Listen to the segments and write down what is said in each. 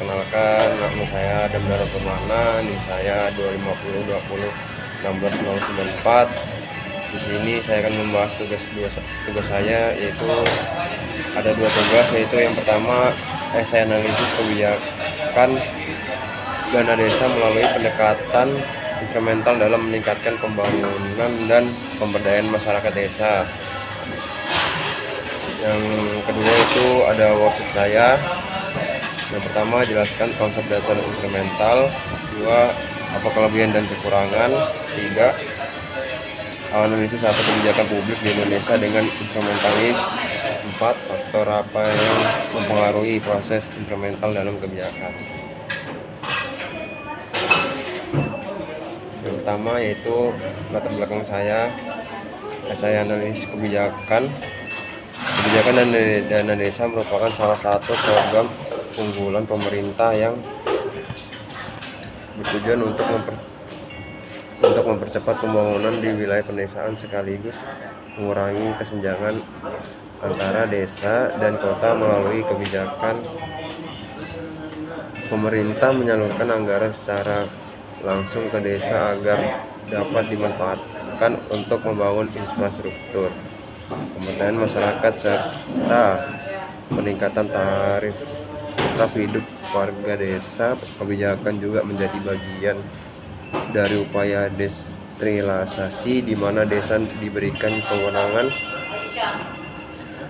Perkenalkan, nama saya Adam Dara Permana, NIM saya 250201694. Di sini saya akan membahas tugas saya, yaitu ada dua tugas, yaitu yang pertama saya analisis kebijakan dana desa melalui pendekatan instrumental dalam meningkatkan pembangunan dan pemberdayaan masyarakat desa. Yang kedua itu ada workshop saya. Yang pertama, jelaskan konsep dasar instrumental. Dua, apa kelebihan dan kekurangan. Tiga, analisis atau kebijakan publik di Indonesia dengan instrumentalis. Empat, faktor apa yang mempengaruhi proses instrumental dalam kebijakan. Yang pertama yaitu latar belakang saya analisis kebijakan dan dana desa merupakan salah satu program unggulan pemerintah yang bertujuan untuk mempercepat pembangunan di wilayah pedesaan sekaligus mengurangi kesenjangan antara desa dan kota. Melalui kebijakan, pemerintah menyalurkan anggaran secara langsung ke desa agar dapat dimanfaatkan untuk membangun infrastruktur, pemberdayaan masyarakat, serta peningkatan taraf hidup warga desa. Kebijakan juga menjadi bagian dari upaya desentralisasi, di mana desa diberikan kewenangan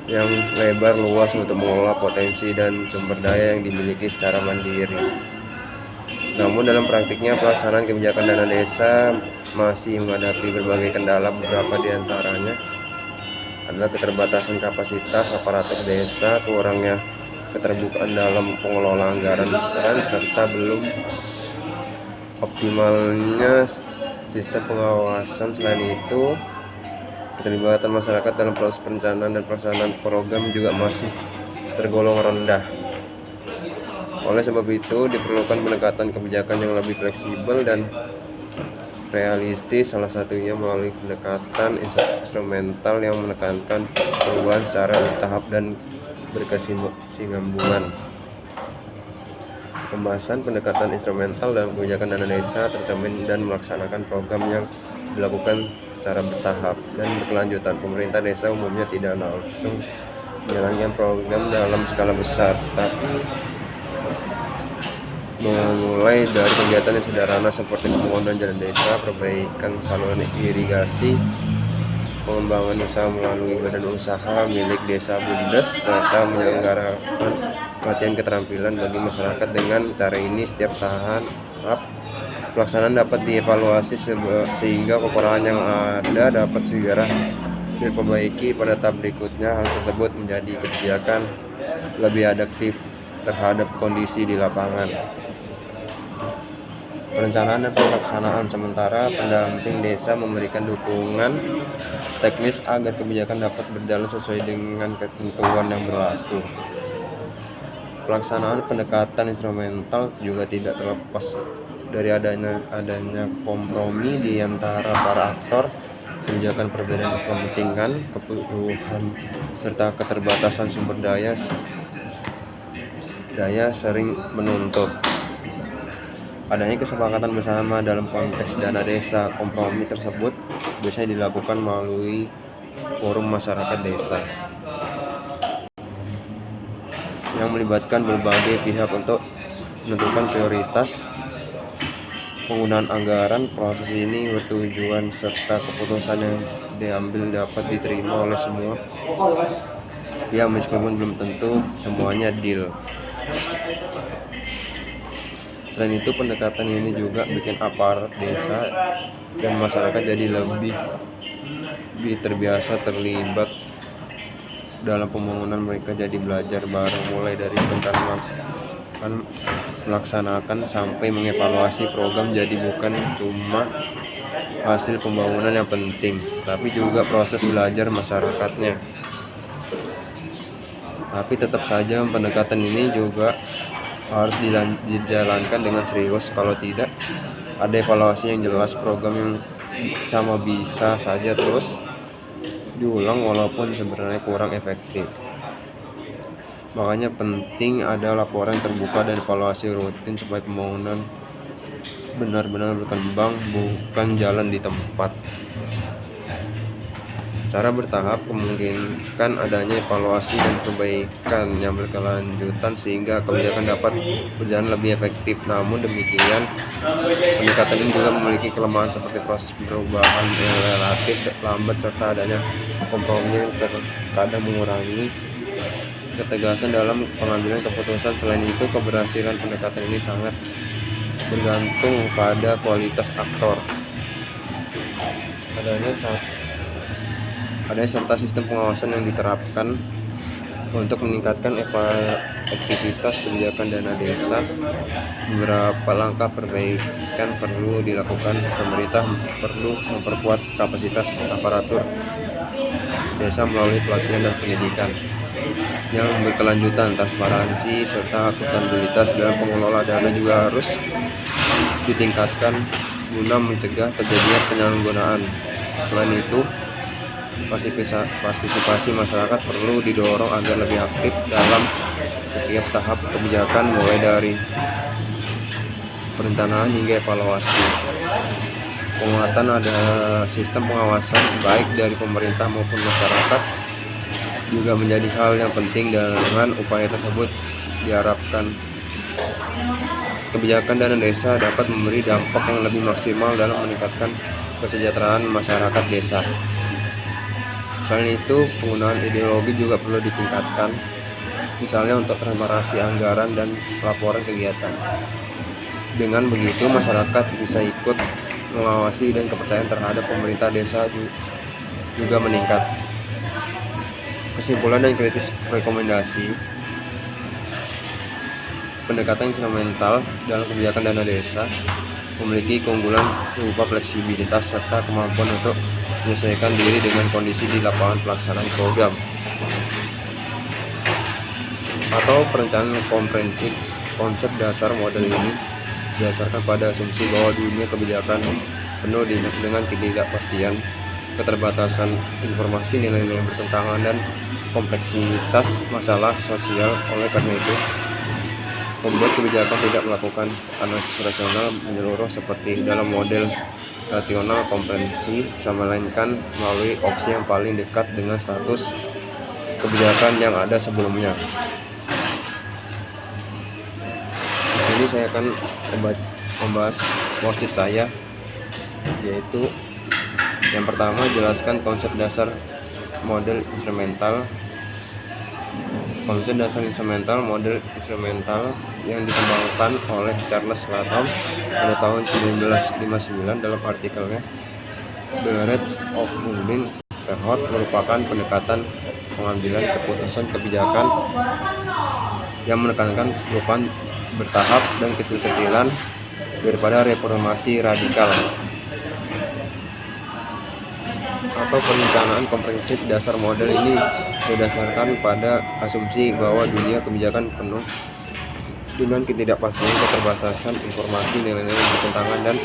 yang lebar luas untuk mengelola potensi dan sumber daya yang dimiliki secara mandiri. Namun dalam praktiknya, pelaksanaan kebijakan dana desa masih menghadapi berbagai kendala. Beberapa di antaranya adalah keterbatasan kapasitas aparatur desa, kurangnya keterbukaan dalam pengelolaan anggaran, serta belum optimalnya sistem pengawasan. Selain itu, keterlibatan masyarakat dalam proses perencanaan dan pelaksanaan program juga masih tergolong rendah. Oleh sebab itu, diperlukan pendekatan kebijakan yang lebih fleksibel dan realistis, salah satunya melalui pendekatan instrumental yang menekankan perubahan secara bertahap dan berkesinambungan. Pembahasan pendekatan instrumental dalam kebijakan dana desa tercermin dan melaksanakan program yang dilakukan secara bertahap dan berkelanjutan. Pemerintah desa umumnya tidak langsung menjalankan program dalam skala besar, tapi memulai dari kegiatan yang sederhana seperti pembangunan jalan desa, perbaikan saluran irigasi, pengembangan usaha melalui badan usaha milik desa BUMDes, serta menyelenggarakan pelatihan keterampilan bagi masyarakat. Dengan cara ini, setiap tahap pelaksanaan dapat dievaluasi sehingga kekurangan yang ada dapat segera diperbaiki pada tahap berikutnya. Hal tersebut menjadi kebijakan lebih adaptif terhadap kondisi di lapangan. Perencanaan dan pelaksanaan. Sementara pendamping desa memberikan dukungan teknis agar kebijakan dapat berjalan sesuai dengan ketentuan yang berlaku. Pelaksanaan pendekatan instrumental juga tidak terlepas dari adanya kompromi di antara para aktor kebijakan. Perbedaan kepentingan, kebutuhan, serta keterbatasan sumber daya sering menuntut adanya kesepakatan bersama dalam konteks dana desa. Kompromi tersebut biasanya dilakukan melalui forum masyarakat desa yang melibatkan berbagai pihak untuk menentukan prioritas penggunaan anggaran. Proses ini bertujuan serta keputusan yang diambil dapat diterima oleh semua pihak meskipun belum tentu semuanya deal. Selain itu, pendekatan ini juga bikin aparat desa dan masyarakat jadi lebih terbiasa terlibat dalam pembangunan. Mereka jadi belajar bareng, mulai dari perencanaan, melaksanakan, sampai mengevaluasi program. Jadi bukan cuma hasil pembangunan yang penting, tapi juga proses belajar masyarakatnya. Tapi tetap saja pendekatan ini juga harus dijalankan dengan serius. Kalau tidak ada evaluasi yang jelas, program yang sama bisa saja terus diulang walaupun sebenarnya kurang efektif. Makanya penting ada laporan terbuka dan evaluasi rutin supaya pembangunan benar-benar berkembang, bukan jalan di tempat. Secara bertahap kemungkinan adanya evaluasi dan perbaikan yang berkelanjutan sehingga kebijakan dapat berjalan lebih efektif. Namun demikian, pendekatan ini juga memiliki kelemahan seperti proses perubahan yang relatif lambat serta adanya kompromi yang terkadang mengurangi ketegasan dalam pengambilan keputusan. Selain itu, keberhasilan pendekatan ini sangat bergantung pada kualitas aktor. Adanya serta sistem pengawasan yang diterapkan untuk meningkatkan efektivitas kebijakan dana desa. Beberapa langkah perbaikan perlu dilakukan. Pemerintah perlu memperkuat kapasitas aparatur desa melalui pelatihan dan pendidikan yang berkelanjutan. Transparansi serta akuntabilitas dalam pengelola dana juga harus ditingkatkan guna mencegah terjadinya penyalahgunaan. Selain itu, partisipasi masyarakat perlu didorong agar lebih aktif dalam setiap tahap kebijakan, mulai dari perencanaan hingga evaluasi. Penguatan ada sistem pengawasan baik dari pemerintah maupun masyarakat juga menjadi hal yang penting. Dengan upaya tersebut diharapkan kebijakan dana desa dapat memberi dampak yang lebih maksimal dalam meningkatkan kesejahteraan masyarakat desa. Selain itu, penggunaan ideologi juga perlu ditingkatkan, misalnya untuk transparansi anggaran dan laporan kegiatan. Dengan begitu, masyarakat bisa ikut mengawasi dan kepercayaan terhadap pemerintah desa juga meningkat. Kesimpulan dan kritis rekomendasi: pendekatan instrumental dalam kebijakan dana desa memiliki keunggulan berupa fleksibilitas serta kemampuan untuk menyesuaikan diri dengan kondisi di lapangan pelaksanaan program atau perencanaan komprehensif. Konsep dasar model ini didasarkan pada asumsi bahwa dunia kebijakan penuh dengan ketidakpastian, keterbatasan informasi, nilai-nilai yang bertentangan, dan kompleksitas masalah sosial. Oleh karena itu, membuat kebijakan tidak melakukan analisis rasional menyeluruh seperti dalam model rasional komprehensif, melainkan melalui opsi yang paling dekat dengan status kebijakan yang ada sebelumnya. Di sini saya akan membahas worksheet saya, yaitu yang pertama, jelaskan konsep dasar model instrumental. Konsep dasar model instrumental yang dikembangkan oleh Charles Latham pada tahun 1959 dalam artikelnya The Rage of Moving Forward merupakan pendekatan pengambilan keputusan kebijakan yang menekankan perubahan bertahap dan kecil-kecilan daripada reformasi radikal atau perencanaan komprehensif. Dasar model ini berdasarkan pada asumsi bahwa dunia kebijakan penuh dengan ketidakpastian, keterbatasan informasi, nilai-nilai bertentangan, dan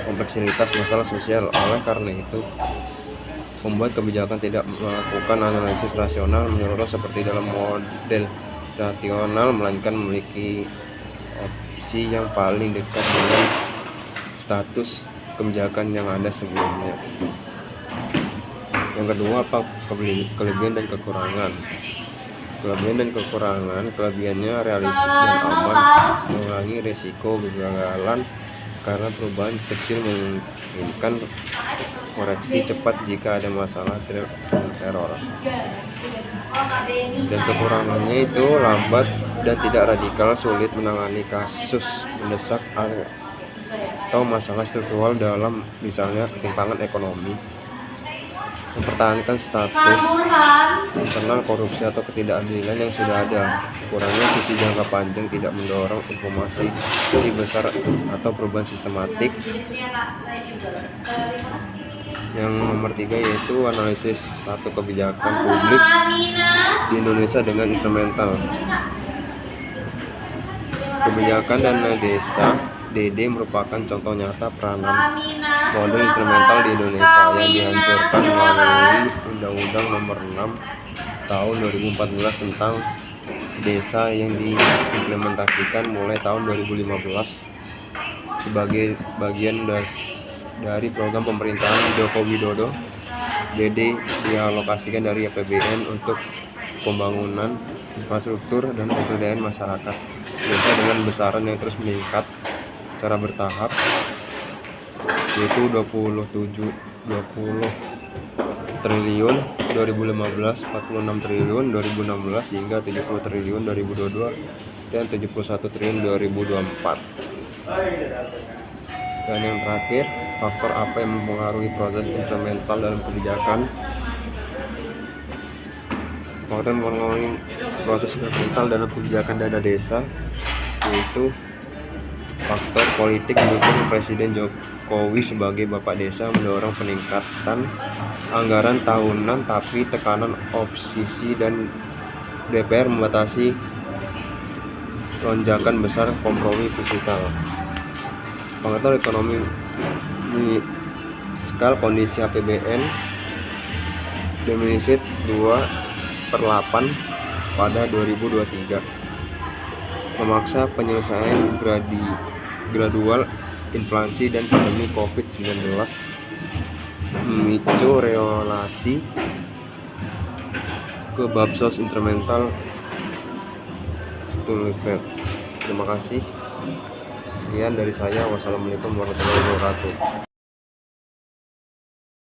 kompleksitas masalah sosial. Oleh karena itu, membuat kebijakan tidak melakukan analisis rasional menyeluruh seperti dalam model rasional, melainkan memiliki opsi yang paling dekat dengan status kebijakan yang ada sebelumnya. Yang kedua, apa kelebihan dan kekurangan? Kelebihan dan kekurangan: kelebihannya realistis dan aman, mengurangi risiko kegagalan karena perubahan kecil memungkinkan koreksi cepat jika ada masalah teror. Dan kekurangannya itu lambat dan tidak radikal, sulit menangani kasus mendesak atau masalah struktural dalam misalnya ketimpangan ekonomi, mempertahankan status internal korupsi atau ketidakadilan yang sudah ada. Kurangnya sisi jangka panjang, tidak mendorong informasi lebih besar atau perubahan sistematik. Yang nomor 3 yaitu analisis satu kebijakan publik di Indonesia dengan instrumental. Kebijakan dana desa DD merupakan contoh nyata peranan model instrumental di Indonesia yang dihancurkan melalui Undang-Undang Nomor 6 Tahun 2014 tentang desa yang diimplementasikan mulai tahun 2015 sebagai bagian dari program pemerintahan Joko Widodo. Jadi dialokasikan dari APBN untuk pembangunan infrastruktur dan pemberdayaan masyarakat desa dengan besaran yang terus meningkat secara bertahap, yaitu 20 triliun 2015, 46 triliun 2016 hingga 70 triliun 2022 dan 71 triliun 2024. Dan yang terakhir, faktor apa yang mempengaruhi proses instrumental dalam kebijakan? Faktor yang mempengaruhi proses instrumental dalam kebijakan dana desa yaitu faktor politik mendukung Presiden Jokowi sebagai Bapak Desa mendorong peningkatan anggaran tahunan, tapi tekanan oposisi dan DPR membatasi lonjakan besar kompromi fiskal. Faktor ekonomi fiskal, kondisi APBN defisit 2/8 pada 2023 memaksa penyelesaian gradual inflasi dan pandemi COVID-19, memicu relasi ke Bansos Instrumental Stulifel. Terima kasih. Sekian dari saya. Wassalamualaikum warahmatullahi wabarakatuh.